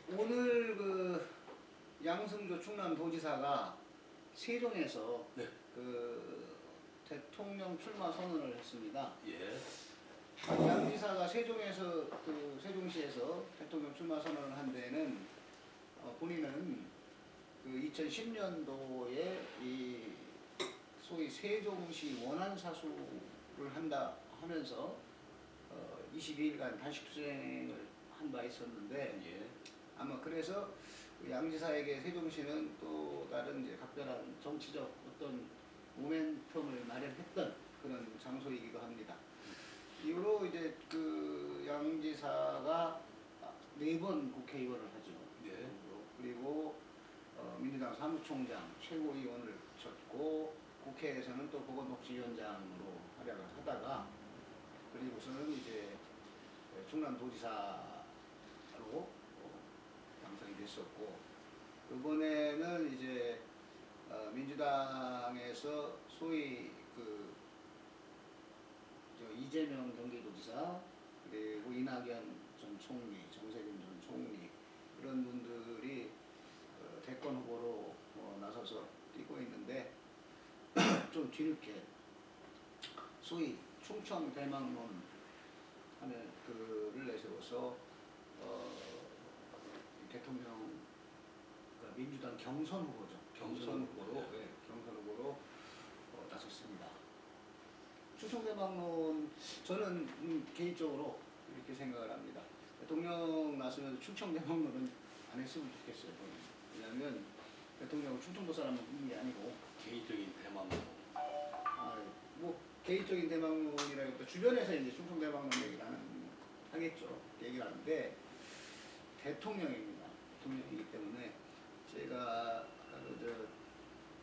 오늘 그 양승조 충남도지사가 세종에서 네. 그 대통령 출마 선언을 했습니다. 예. 양 지사가 세종에서 그 세종시에서 대통령 출마 선언을 한 데는 본인은 그 2010년도에 이 소위 세종시 원안사수를 한다 하면서 22일간 단식 투쟁을 한 바 있었는데 예. 아마 그래서 양 지사에게 세종시는 또 다른 이제 각별한 정치적 어떤 모멘텀을 마련했던 그런 장소이기도 합니다. 이후로 이제 그 양 지사가 4번 국회의원을 하죠. 예. 그리고 민주당 사무총장, 최고위원을 쳤고 국회에서는 또 보건복지위원장으로 활약을 하다가 그리고서는 이제 충남도지사로 당선이 됐었고 이번에는 이제 민주당에서 소위 그 이재명 경기도지사 그리고 이낙연 전 총리, 정세균 전 총리 이런 분들이 대권 후보로 나서서 뛰고 있는데 좀 뒤늦게 소위 충청 대망론 하는 그를 내세워서 대통령 그러니까 민주당 경선 후보죠. 경선 후보로 네, 경선 후보로 나섰습니다. 충청대망론 저는 개인적으로 이렇게 생각을 합니다. 대통령 나서면 충청대망론은 안 했으면 좋겠어요. 왜냐하면 대통령은 충청도 사람은 게 아니고 개인적인 대망론. 뭐 개인적인 대망론이라기보다 주변에서 이제 충청대망론 얘기를 하겠죠. 얘기를 하는데 대통령입니다. 대통령이기 때문에 제가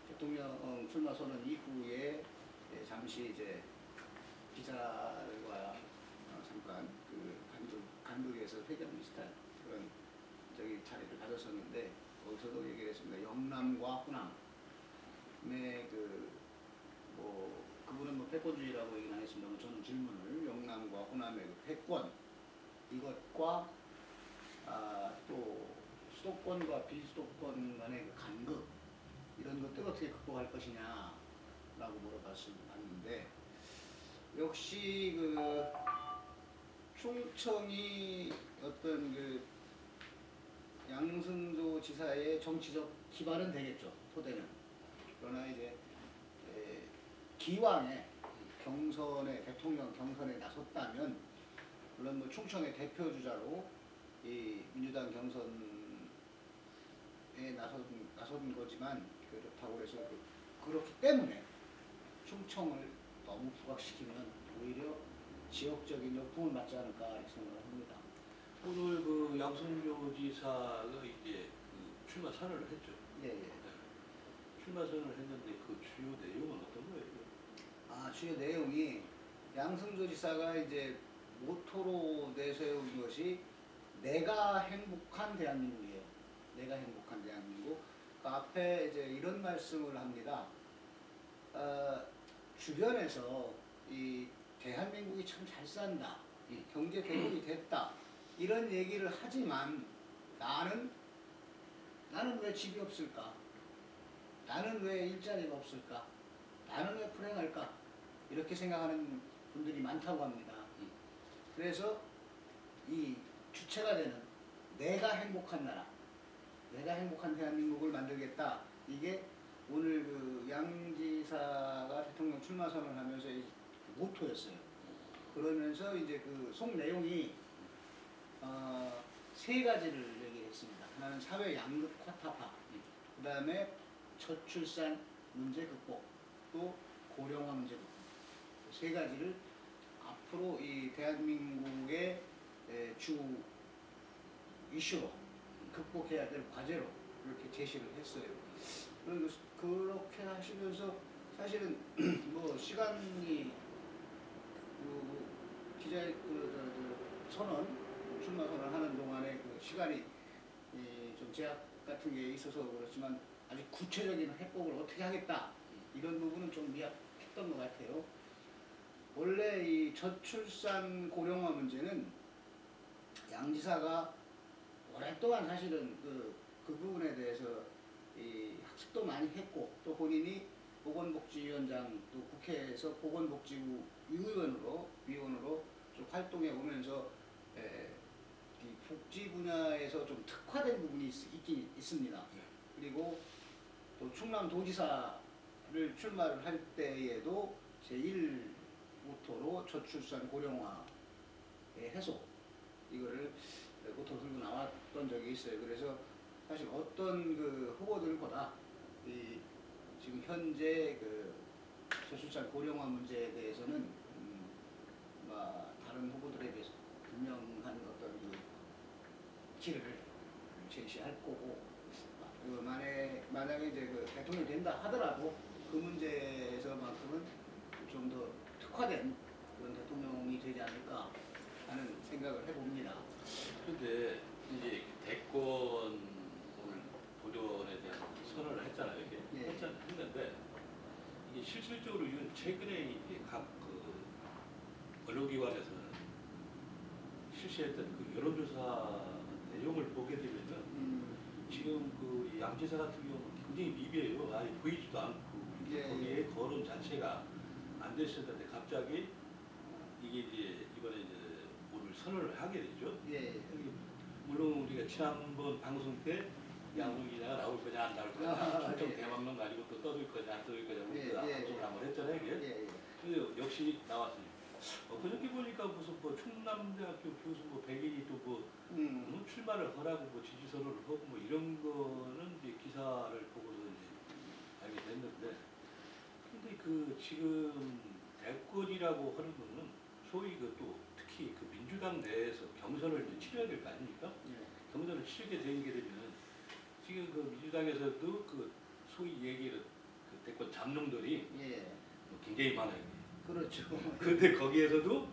대통령 출마 선언 이후에 잠시 이제 기자들과 잠깐 그 간두리에서 회견 비슷한 그런 자리를 가졌었는데 거기서도 얘기를 했습니다. 영남과 호남의 그분은 뭐 패권주의라고 얘기는 안 했습니다만 저는 질문을 영남과 호남의 그 패권 이것과 또 수도권과 비수도권 간의 그 간극 이런 것들 어떻게 극복할 것이냐라고 물어봤는데 역시 그 충청이 어떤 그 양승조 지사의 정치적 기반은 되겠죠. 토대는. 그러나 이제 기왕에 경선에 대통령 경선에 나섰다면 물론 뭐 충청의 대표 주자로 이 민주당 경선에 나선 거지만 그렇다고 해서 그렇기 때문에 충청을 너무 부각시키면 오히려 지역적인 역풍을 맞지 않을까 이렇게 생각을 합니다. 오늘 그 양승조 지사가 이제 그 출마 선언을 했죠. 예. 네. 출마 선언을 했는데 그 주요 내용은 어떤 거예요? 주요 내용이 양승조 지사가 이제 모토로 내세운 것이 내가 행복한 대한민국이에요. 내가 행복한 대한민국. 그 앞에 이제 이런 말씀을 합니다. 주변에서 이 대한민국이 참 잘 산다. 경제 대국이 됐다. 이런 얘기를 하지만 나는 왜 집이 없을까? 나는 왜 일자리가 없을까? 나는 왜 불행할까? 이렇게 생각하는 분들이 많다고 합니다. 그래서 이 주체가 되는 내가 행복한 나라, 내가 행복한 대한민국을 만들겠다. 이게 오늘 그 양지사가 대통령 출마 선언을 하면서 모토였어요. 그러면서 이제 그 속 내용이 3가지를 얘기했습니다. 하나는 사회 양극화 타파, 그 다음에 저출산 문제 극복, 또 고령화 문제 극복. 3가지를 앞으로 이 대한민국의 주 이슈로 극복해야 될 과제로 이렇게 제시를 했어요. 그렇게 하시면서 사실은 뭐 시간이 기자의 출마 선언 하는 동안에 그 시간이 좀 제약 같은 게 있어서 그렇지만 아주 구체적인 해법을 어떻게 하겠다 이런 부분은 좀 미약했던 것 같아요. 원래 이 저출산 고령화 문제는 양 지사가 오랫동안 사실은 그 부분에 대해서 이 학습도 많이 했고 또 본인이 보건복지위원장 또 국회에서 보건복지부 위원으로 좀 활동해 오면서 이 복지 분야에서 좀 특화된 부분이 있긴 있습니다. 네. 그리고 또 충남도지사를 출마를 할 때에도 제1 모토로 저출산 고령화의 해소 이거를 모토로 들고 나왔던 적이 있어요. 그래서 사실 어떤 그 후보들보다 이 지금 현재 그 저출산 고령화 문제에 대해서는 다른 후보들에 비해서 분명한 어떤 그 길을 제시할 거고 만약에 이제 그 대통령이 된다 하더라도 그 문제에서만큼은 좀 더 특화된 그런 대통령이 되지 않을까 하는 생각을 해봅니다. 그런데 이제 대권 오늘 도전에 대한 선언을 했잖아요. 이게 예. 했는데 이게 실질적으로 이건 최근에 이게 각그 언론기관에서는 실시했던 그 여론조사 내용을 보게 되면은 지금 그 양지사 같은 경우는 굉장히 미비해요. 아예 보이지도 않고 예, 거기에 거론 자체가 안 됐었는데 갑자기 이게 이제 이번에 이제 오늘 선언을 하게 되죠. 예. 물론 우리가 지난번 방송 때 양승 기자가 나올 거냐 안 나올 거냐, 충청 예. 대박론 가지고 또 떠들 거냐 안 떠들 거냐 예, 우리가 예, 방송을 예. 한번 했잖아요. 이게. 예. 근데 역시 나왔습니다. 그저께 보니까 무슨 뭐 충남대학교 교수 뭐 100인이 또뭐 출마를 하라고 뭐 지지선언을 하고 뭐 이런 거는 이제 기사를 보고서 이제 알게 됐는데, 근데 그 지금 대권이라고 하는 거는 소위 그 또 특히 그 민주당 내에서 경선을 이제 치러야 될 거 아닙니까? 예. 경선을 치르게 되게 되면 지금 그 민주당에서도 그 소위 얘기를 그 대권 잠룡들이 예. 굉장히 많아요. 그렇죠. 근데 거기에서도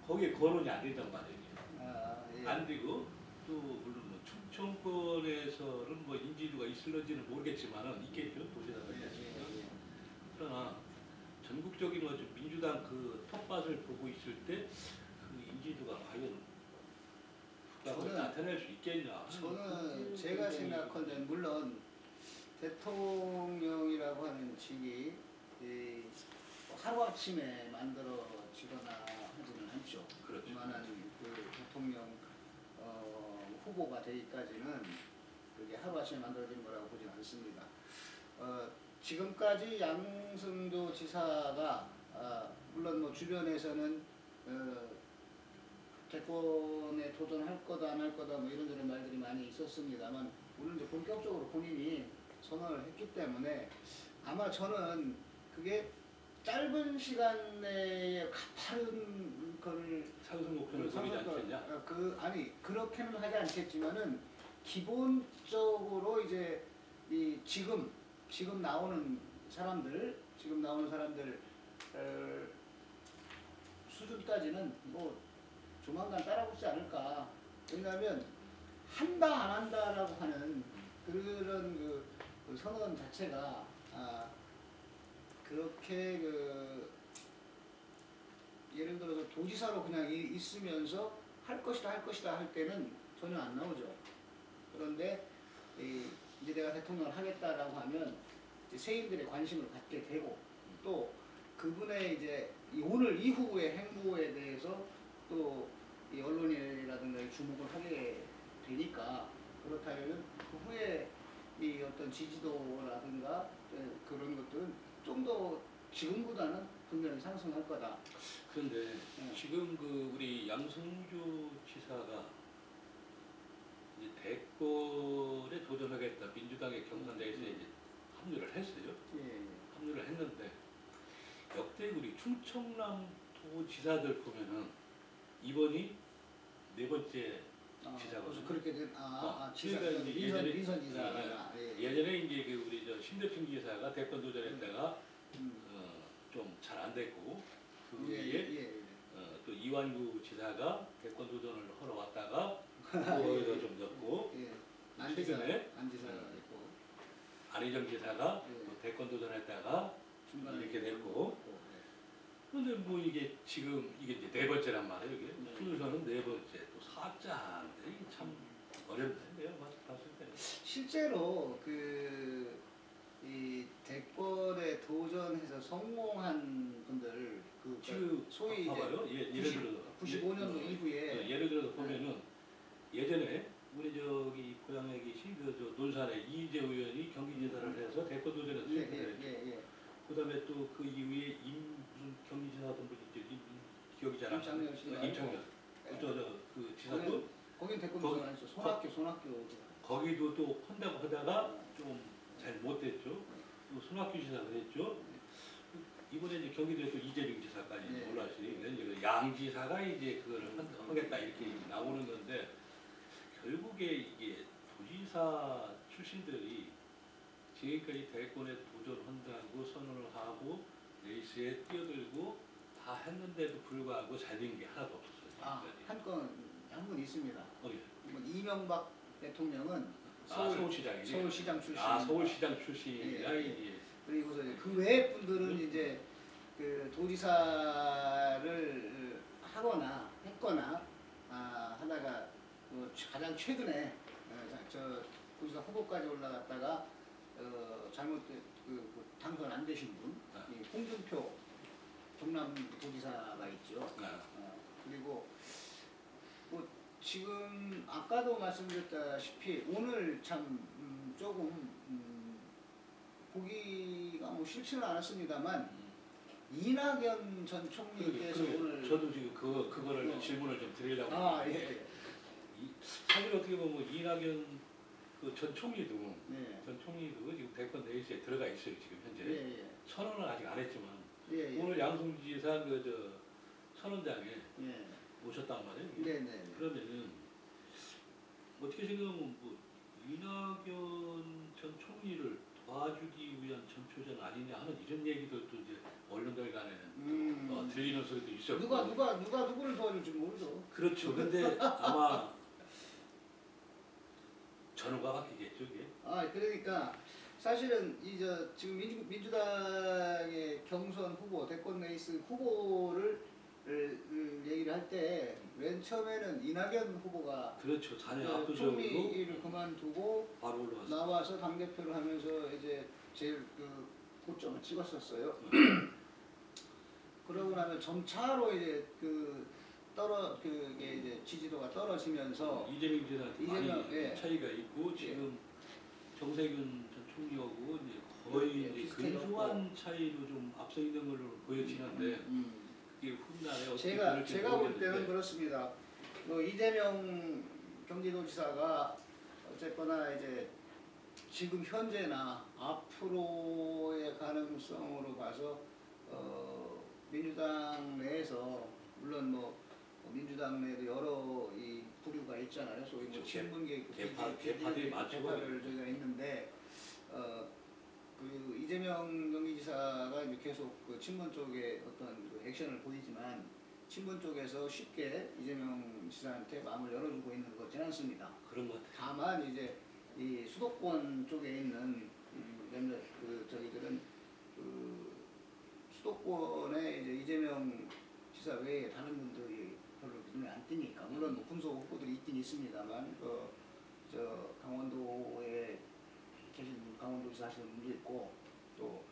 거기에 거론이 안 된단 말이에요. 예. 안 되고 또 물론 뭐 충청권에서는 뭐 인지도가 있을런지는 모르겠지만은 있겠죠. 도시사가 있으니까. 그러나 전국적인 뭐 민주당 그 텃밭을 보고 있을 때 그 인지도가 과연 후각을 나타낼 수 있겠냐? 저는 제가 생각컨대 물론 대통령이라고 하는 직이 하루아침에 만들어지거나 하지는 않죠. 그렇죠. 그만한 그 대통령 후보가 되기까지는 그게 하루아침에 만들어지는 거라고 보진 않습니다. 지금까지 양승조 지사가 물론 뭐 주변에서는 대권에 도전할 거다 안 할 거다 뭐 이런저런 말들이 많이 있었습니다만 오늘 이제 본격적으로 본인이 선언을 했기 때문에 아마 저는 그게 짧은 시간 내에 가파른 걸 상승 목표를 보이지 않겠냐? 아니 그렇게는 하지 않겠지만은 기본적으로 이제 이 지금 나오는 사람들 수준까지는 뭐 조만간 따라붙지 않을까. 왜냐하면 한다 안 한다라고 하는 그런 그 선언 자체가 그렇게 예를 들어서 도지사로 그냥 있으면서 할 것이다 할 때는 전혀 안 나오죠. 그런데 이제 내가 대통령을 하겠다라고 하면 이제 세인들의 관심을 갖게 되고 또 그분의 이제 오늘 이후의 행보에 대해서 또 이 언론이라든가 주목을 하게 되니까 그렇다면 그 후에 이 어떤 지지도라든가 그런 것들은 좀 더 지금보다는 분명히 상승할 거다. 그런데 지금 그 우리 양승조 지사가 이제 대권에 도전하겠다 민주당의 경선대회에서 이제 합류를 했어요. 예. 합류를 했는데 역대 우리 충청남도 지사들 보면은 이번이 네 번째 지사거든요. 그렇게 된 지사 그러니까 이제 민선 지사가 예전에 이제 그 우리 저 신대중 지사가 대권 도전했다가 좀 잘 안 됐고 그 위에 또 이완구 지사가 대권 도전을 하러 왔다가 거기서 좀 졌고 최근에 안희정 지사가 또 대권 도전했다가 이렇게 됐고 그런데 뭐 이게 지금 이게 이제 네 번째란 말이에요. 이게 순서는 네 번째 또 사자인데 이게 참 어렵네요. 봤을 때. 실제로 이 대권에 도전해서 성공한 분들 지금 소위 봐봐요. 예를 들어서 95년도 이후에 예를 들어서 보면은 예전에 우리 저기 고향에 계신 저 논산에 이재 의원이 경기지사를 해서 대권 도전에서 실패했죠. 그다음에 또 그 이후에 무슨 경기지사던 분이 있죠. 기억이 잘 안 나요. 임창열 씨가 임창열. 그 지사도 거긴 대권 거기- 도전했죠. 손학규 거기도 또 한다고 하다가 좀 잘 못됐죠. 또 손학규 지사가 했죠. 이번에 이제 경기도에 또 이재명 지사까지 네. 올라왔으니까 이제 그 양 지사가 이제 그걸 하겠다 이렇게 나오는 건데 결국에 이게 도지사 출신들이 지금까지 대권에 도전한다고 선언을 하고 레이스에 뛰어들고 다 했는데도 불구하고 잘 된 게 하나도 없었어요. 지금까지. 한 분 있습니다. 어디? 이명박 대통령은 서울시장이지. 서울시장 출신. 서울시장 출신이라 예. 이제 그리고서 그 외의 분들은 이제 그 도지사를 했거나 하다가 가장 최근에 저 도지사 후보까지 올라갔다가 잘못 당선 안 되신 분, 이 홍준표 경남 도지사가 있죠. 그리고 뭐 지금 아까도 말씀드렸다시피 오늘 참 조금 보기가 뭐 싫지는 않았습니다만 이낙연 전 총리께서 오늘 저도 지금 그거를 질문을 좀 드리려고 예. 사실 어떻게 보면 이낙연 전 총리도 네. 지금 대권 레이스에 들어가 있어요 지금 현재. 예. 선언은 아직 안 했지만 예. 오늘 양승지사 선언장에 예. 오셨단 말이에요. 네. 그러면은 어떻게 생각하면 뭐 이낙연 전 총리를 도와주기 위한 전초전 아니냐 하는 이런 얘기들도 이제 언론들 간에는 들리는 소리도 있었고. 누가 누구를 도와줄지 모르죠. 그렇죠. 근데 아마 전후가 바뀌겠죠, 이게. 그러니까 사실은 지금 민주당의 경선 후보, 대권 레이스 후보를 얘기를 할 때 맨 처음에는 이낙연 후보가 그렇죠. 자녀 압도적으로 총리를 그만두고 바로 올라왔어요. 나와서 당대표를 하면서 이제 제일 고점을 찍었었어요. 그러고 나면 점차로 이제 그게 이제 지지도가 떨어지면서 이재명 지사한테 많이 예. 차이가 있고 지금 정세균 전 총리하고 이제 거의 이제 비슷해졌고. 근소한 차이로 좀 앞서 있는 걸로 보여지는데 그게 훗날에 어떻게 제가 볼 때는 그렇습니다. 이재명 경기도지사가 어쨌거나 이제 지금 현재나 앞으로의 가능성으로 봐서 민주당 내에서 물론 민주당 내에도 여러 이 부류가 있잖아요. 소위 그렇죠. 친문계 있고 개파들이 많죠. 개파를 저희가 있는데 이재명 경기지사가 이제 계속 친문 쪽에 어떤 액션을 보이지만 친문 쪽에서 쉽게 이재명 지사한테 마음을 열어주고 있는 것 같지는 않습니다. 그런 것 같아요. 다만 이제 이 수도권 쪽에 있는 몇몇 저희들은 수도권에 이제 이재명 지사 외에 다른 분들이 별로 눈에 안 띄니까 물론 군소 후보들이 있긴 있습니다만 저 강원도에 계신 강원도지사 하시는 분도 있고 또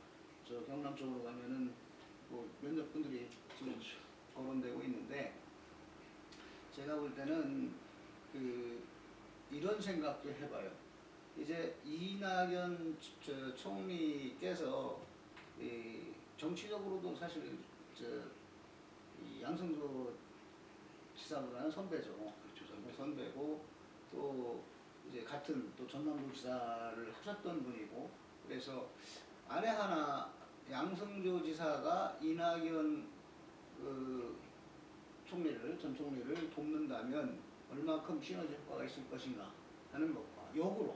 저 경남 쪽으로 가면은 몇몇 분들이 지금 그렇죠. 거론되고 있는데 제가 볼 때는 이런 생각도 해봐요. 이제 이낙연 총리께서 정치적으로도 사실 이 양승조 지사보다는 선배죠. 그렇죠. 선배고 또 이제 같은 또 전남도지사를 하셨던 분이고 그래서 안에 하나 양승조 지사가 이낙연 전 총리를 돕는다면 얼마큼 시너지 효과가 있을 것인가 하는 것과 역으로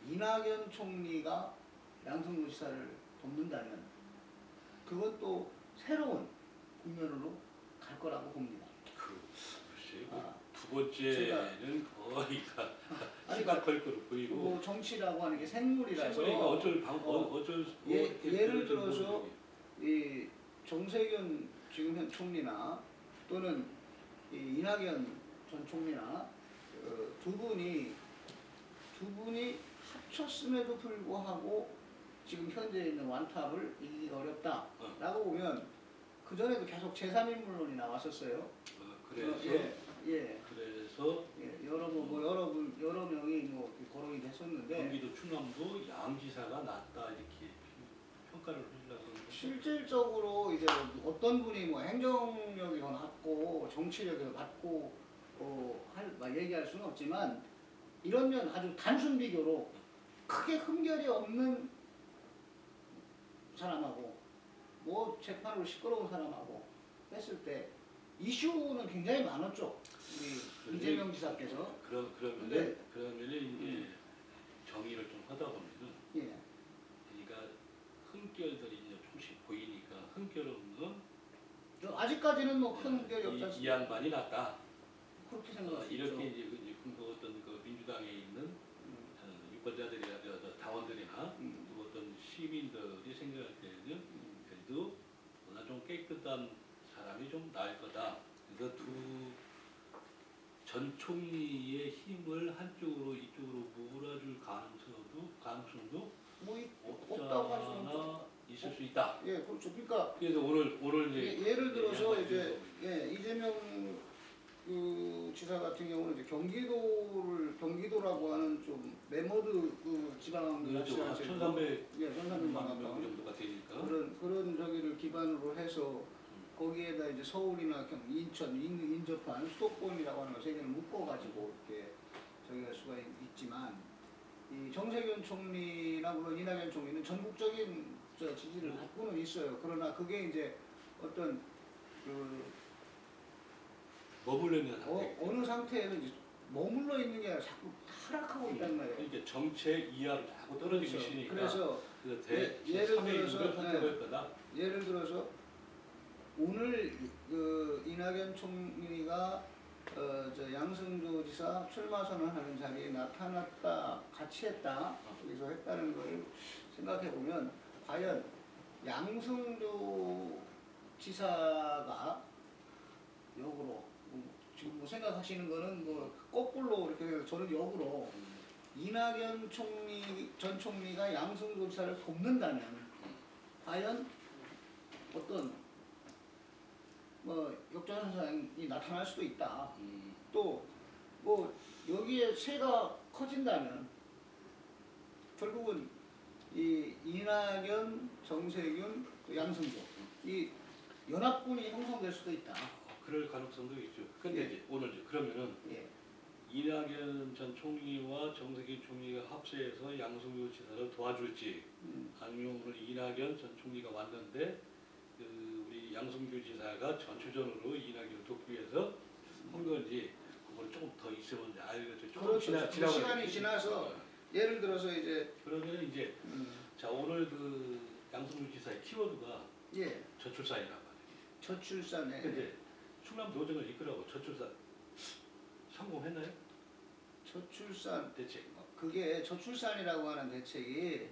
이낙연 총리가 양승조 지사를 돕는다면 그것도 새로운 국면으로 갈 거라고 봅니다. 글쎄요. 두 번째는 거의 다 시각할 거로 보이고 정치라고 하는 게 생물이라서 예를 들어서 이 정세균 지금 현 총리나 또는 이 이낙연 전 총리나 두 분이 합쳤음에도 불구하고 지금 현재 있는 완탑을 이기기가 어렵다라고 보면 그 전에도 계속 제3인물론이 나왔었어요. 그래서 예. 그래서 여러 명이 뭐 거론이 됐었는데 경기도 충남도 양지사가 낫다 이렇게 평가를 하려고 실질적으로 이제 어떤 분이 뭐 행정력이 더 낮고 정치력이 더 낮고 얘기할 수는 없지만 이런 면 아주 단순 비교로 크게 흠결이 없는 사람하고 뭐 재판으로 시끄러운 사람하고 했을 때 이슈는 굉장히 많았죠. 우리 이재명 지사께서. 그러면은 네. 이제 정의를 좀 하다 보면은 예. 그러니까 흠결들이 이제 조금씩 보이니까 흠결 없는 아직까지는 뭐 큰 흠결이 없지 이 않습니까? 양반이 낫다. 그렇게 생각할 수 있죠. 이렇게 이제 어떤 그 민주당에 있는 유권자들이나 당원들이나 또 어떤 시민들이 생각할 때는 그래도 워낙 좀 깨끗한 사람이 좀 나을 거다. 그래서 전 총리의 힘을 한쪽으로 이쪽으로 몰아줄 가능성도 뭐 없지 없다고 할 수는 없죠. 않아 있을 수 있다. 예, 그렇죠. 그러니까 그래서 오늘 이제 예를 들어서 얘기한 이제 거죠. 이재명 그 지사 같은 경우는 이제 경기도라고 하는 좀 메모드 그 지방 그렇죠. 1,300만 1,300만 명 가까운 정도가 되니까. 그런 저기를 기반으로 해서 거기에다 이제 서울이나 인천, 인접한 수도권이라고 하는 거 세 개를 묶어가지고 이렇게 저기 할 수가 있지만 이 정세균 총리나 물론 이낙연 총리는 전국적인 지지를 받고는 있어요. 그러나 그게 이제 어떤 그 머물려면 안 되겠죠. 어느 상태에서 이제 머물러 있는 게 아니라 자꾸 하락하고 있단 말이에요. 이게 정책 이하로 자꾸 떨어지고 그렇죠. 있으니까. 그래서 예를 들어서 예를 들어서 오늘 그 이낙연 총리가 저 양승조 지사 출마 선언하는 자리에 나타났다, 같이 했다, 여기서 했다는 걸 생각해 보면 과연 양승조 지사가 역으로 지금 뭐 생각하시는 거는 뭐 거꾸로 이렇게 해서 저는 역으로 이낙연 전 총리가 양승조 지사를 돕는다면 과연 어떤 뭐 역전현상이 나타날 수도 있다. 또 뭐 여기에 세가 커진다면 결국은 이 이낙연, 정세균, 또 양승조 이 연합군이 형성될 수도 있다. 그럴 가능성도 있죠. 근데 예. 이제 오늘 그러면은 예. 이낙연 전 총리와 정세균 총리가 합세해서 양승조 지사를 도와줄지 아니면 오늘 이낙연 전 총리가 왔는데 우리 양승조 지사가 전초전으로 이낙연을 돕기 위해서 한 건지 그걸 조금 더 있으면 알겠죠. 조금 그렇죠. 지나고 시간이 지나서 예를 들어서 이제 그러면 이제 자 오늘 그 양승조 지사의 키워드가 예. 저출산이라고 하죠. 저출산에 근데 충남 도정을 이끌어고 저출산 성공했나요? 저출산 대책. 그게 저출산이라고 하는 대책이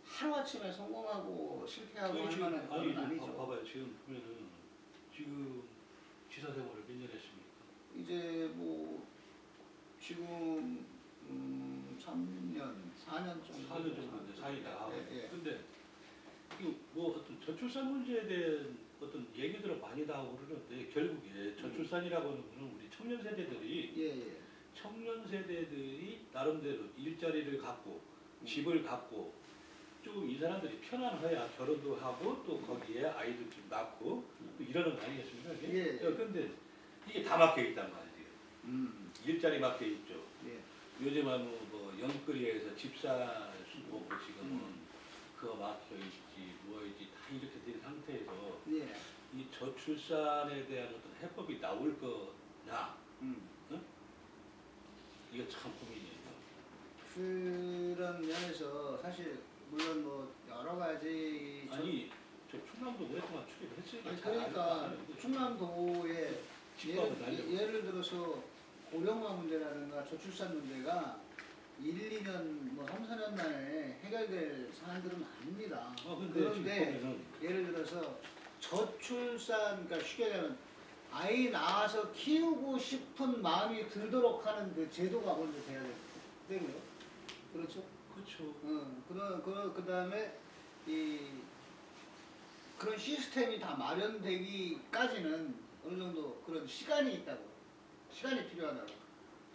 하루아침에 성공하고 실패하고 할 만한 건 아니죠. 봐봐요. 지금 보면은 지금 지사 생활을 몇 년 했습니까? 이제 뭐 지금 3년, 4년 정도. 4년 정도, 4년이다. 예. 근데 이거 뭐 어떤 저출산 문제에 대한 어떤 얘기들은 많이 나오고 그러는데 결국에 저출산이라고 하는 거는 우리 청년 세대들이 청년 세대들이 나름대로 일자리를 갖고 집을 갖고 좀 이 사람들이 편안해야 결혼도 하고 또 거기에 아이도 좀 낳고 또 이러는 거 아니겠습니까? 예. 근데 이게 다 막혀 있단 말이에요. 일자리 막혀 있죠. 예. 요즘은 뭐 영끌이에서 집사 수고 지금은 그거 막혀 있지 뭐 있지 다 이렇게 된 상태에서 예. 이 저출산에 대한 어떤 해법이 나올 거냐? 응? 이거 참 고민이에요. 그런 면에서 사실 물론 뭐 여러 가지 아니 저 충남도 오랫동안 출입했으니까 그러니까 충남도에 집밥을 날려. 예를 들어서 고령화 문제라든가 저출산 문제가 1, 2년, 뭐 3, 4년 만에 해결될 사안들은 아닙니다. 근데 그런데 지금 보면은 예를 들어서 저출산, 그러니까 쉽게 얘기하면 아이 낳아서 키우고 싶은 마음이 들도록 하는 그 제도가 먼저 돼야 되고요. 그렇죠? 그렇죠. 그다음에 이 그런 시스템이 다 마련되기까지는 어느 정도 그런 시간이 있다고. 시간이 필요하다고.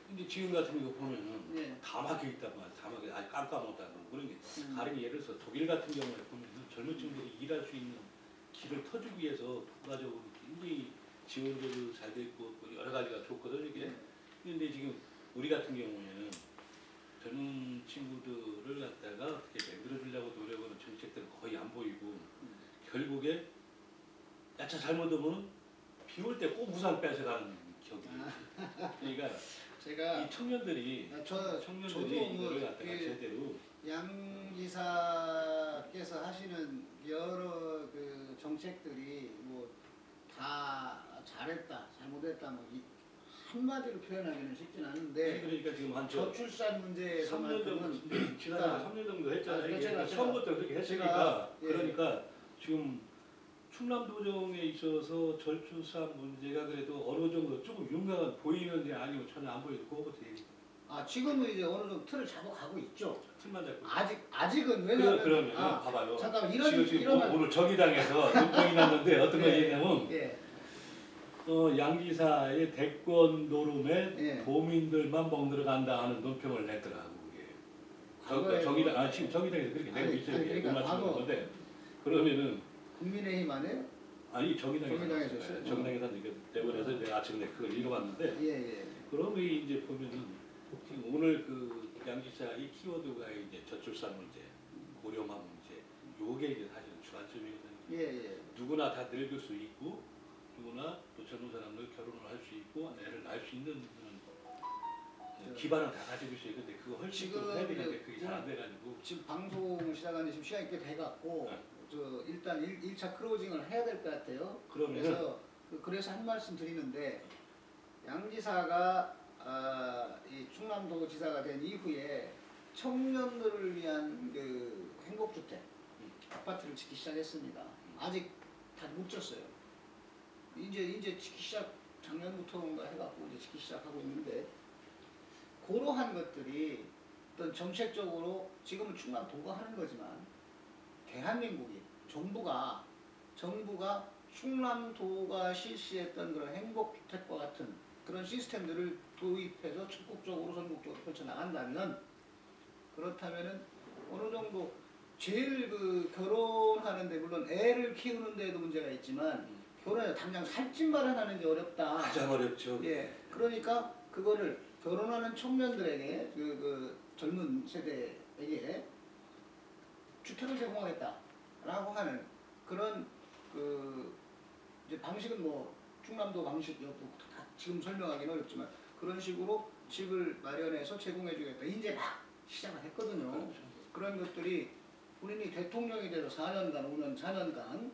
근데 지금 같은 경우 보면은 예. 다 막혀 있단 말이야. 다 막혀, 아니 깜깜하다 그런 게. 가령 예를 들어서 독일 같은 경우에 보면은 젊은 층들이 일할 수 있는 길을 터주기 위해서 부가적으로 굉장히 지원도 잘 돼 있고 뭐 여러 가지가 좋거든요. 이게. 근데 지금 우리 같은 경우에는 젊은 친구들을 갖다가 어떻게 만들어 주려고 노력하는 정책들은 거의 안 보이고 결국에 야차 잘못하면 비 올 때 꼭 우산 뺏어가는 격이. 그러니까 제가 이 청년들이 저도 이거를 갖다가 제대로 양 기사께서 하시는 여러 그 정책들이 뭐 다 잘했다, 잘못했다 뭐 한마디로 표현하기는 쉽진 않은데 그러니까 지금 한 저출산 3년 정도 문제에서만큼은 지난해 3년 정도 했잖아요. 그러니까 이게 제가 처음부터 그렇게 했으니까 예. 그러니까 지금 충남도정에 있어서 저출산 문제가 그래도 어느 정도 조금 윤곽은 보이는지 아니면 전혀 안 보이고 그거부터 얘기. 지금은 이제 어느 정도 틀을 잡아가고 있죠. 틀만 잡고. 아직은 왜냐하면 그러면 봐봐요. 잠깐만 지금 오늘 정의당에서 논평이 났는데 어떤 거 예. 얘기냐면 예. 양지사의 대권 노름에 예. 도민들만 멍들어간다 하는 논평을 냈더라고 그게. 정의당 지금 정의당에서 그렇게 내고 있어요. 그러니까 그 말씀인 건데 그러면은 국민의힘 안에 아니 정의당에서 있어요? 정의당에서 이렇게 내보내서 내가 아침에 그걸 읽어봤는데 예. 그러면 이제 보면은 지금 오늘 그 양지사의 키워드가 이제 저출산 문제, 고령화 문제, 요게 이제 사실은 주안점이거든요. 예. 누구나 다 늙을 수 있고 누구나 또 젊은 사람들 결혼을 할 수 있고 애를 낳을 수 있는 그런 기반을 다 가지고 있어요. 근데 그거 훨씬 더 해야 되는데 그게 잘 안 돼가지고 지금 방송 시작한 지 지금 시간이 꽤 돼갖고 네. 일단 1차 크로징을 해야 될 것 같아요. 그러면은 그래서 한 말씀 드리는데 양지사가 이 충남도 지사가 된 이후에 청년들을 위한 그 행복주택 아파트를 짓기 시작했습니다. 아직 다 못 졌어요. 이제 짓기 시작 작년부터인가 해갖고 이제 짓기 시작하고 있는데 그러한 것들이 어떤 정책적으로 지금은 충남도가 하는 거지만 대한민국이 정부가 충남도가 실시했던 그런 행복주택과 같은 그런 시스템들을 도입해서 적극적으로 전국적으로 펼쳐나간다면 그렇다면은 어느 정도 제일 그 결혼하는데 물론 애를 키우는데도 문제가 있지만 결혼해 당장 살집 마련하는 게 어렵다. 가장 어렵죠. 예. 그러니까 그거를 결혼하는 청년들에게 그 젊은 세대에게 주택을 제공하겠다라고 하는 그런 그 이제 방식은 뭐 충남도 방식이었고 지금 설명하기는 어렵지만 그런 식으로 집을 마련해서 제공해주겠다. 이제 막 시작을 했거든요. 그렇죠. 그런 것들이 본인이 대통령이 돼서 4년간, 5년, 4년간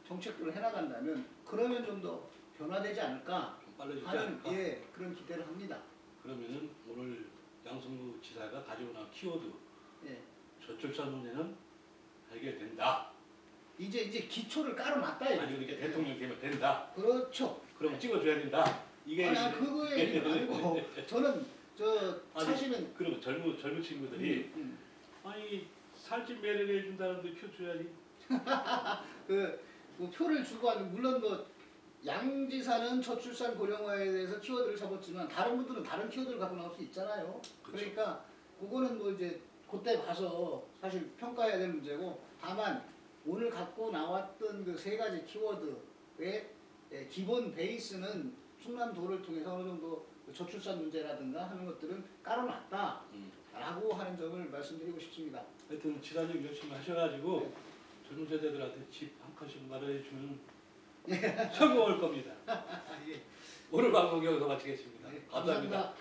정책들을 해나간다면 그러면 좀 더 변화되지 않을까 좀 빨라지지 하는 않을까? 그런 기대를 합니다. 그러면은 오늘 양승구 지사가 가지고 나온 키워드 예. 저출산 문제는 해결된다. 이제 기초를 깔아놨다. 이거죠. 아니 그러니까 대통령 되면 된다. 그렇죠. 그럼 찍어줘야 된다. 이게 아니 그거에 얘기는 아니고 저는 사실은 그러면 젊은 친구들이 아니 살집 매력해 준다는데 표 줘야지. 뭐 표를 주고 하는 물론 뭐 양지사는 저출산 고령화에 대해서 키워드를 잡았지만 다른 분들은 다른 키워드를 갖고 나올 수 있잖아요. 그렇죠. 그러니까 그거는 뭐 이제 그때 봐서 사실 평가해야 될 문제고 다만 오늘 갖고 나왔던 그 세 가지 키워드의 기본 베이스는 충남도를 통해서 어느 정도 저출산 문제라든가 하는 것들은 깔아놨다라고 하는 점을 말씀드리고 싶습니다. 하여튼 지사님 열심히 하셔가지고 젊은 세대들한테 집 한 칸씩 마련해주면 성공할 겁니다. 예. 오늘 방송 여기서 마치겠습니다. 네, 감사합니다.